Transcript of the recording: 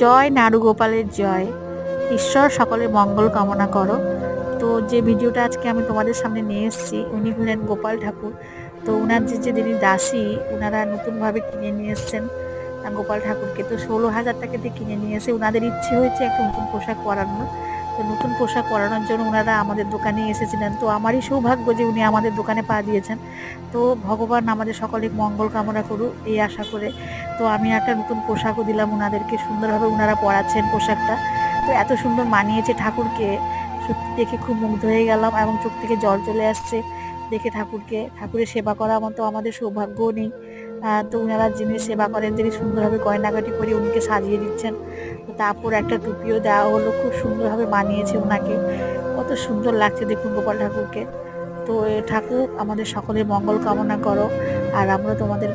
জয় নাড়ু গোপালের জয়। ঈশ্বর সকলের মঙ্গল কামনা করো। তো যে ভিডিওটা আজকে আমি তোমাদের সামনে নিয়ে এসেছি, উনি হলেন গোপাল ঠাকুর। তো ওনার যিনি দাসী, ওনারা নতুনভাবে কিনে নিয়ে এসছেন গোপাল ঠাকুরকে। তো 16,000 টাকা দিয়ে কিনে নিয়ে এসে ওনাদের ইচ্ছে হয়েছে একটা নতুন পোশাক পরানোর। তো নতুন পোশাক পরানোর জন্য ওনারা আমাদের দোকানে এসেছিলেন। তো আমারই সৌভাগ্য যে উনি আমাদের দোকানে পা দিয়েছেন। তো ভগবান আমাদের সকলের মঙ্গল কামনা করুক এই আশা করে। তো আমি একটা নতুন পোশাকও দিলাম ওনাদেরকে, সুন্দরভাবে ওনারা পরাচ্ছেন পোশাকটা। তো এত সুন্দর মানিয়েছে ঠাকুরকে, সত্যি দেখে খুব মুগ্ধ হয়ে গেলাম এবং চোখ থেকে জল চলে আসছে দেখে ঠাকুরের সেবা করার মতো আমাদের সৌভাগ্যও নেই। তো ওনারা যিনি সেবা করেন, তিনি সুন্দরভাবে গয়নাগাটি করে উনিকে সাজিয়ে দিচ্ছেন। তো তারপর একটা টুপিও দেওয়া হলো, খুব সুন্দরভাবে মানিয়েছে ওনাকে। কত সুন্দর লাগছে দেখুন গোপাল ঠাকুরকে। তো ঠাকুর আমাদের সকলের মঙ্গল কামনা করো, আর আমরা তোমাদের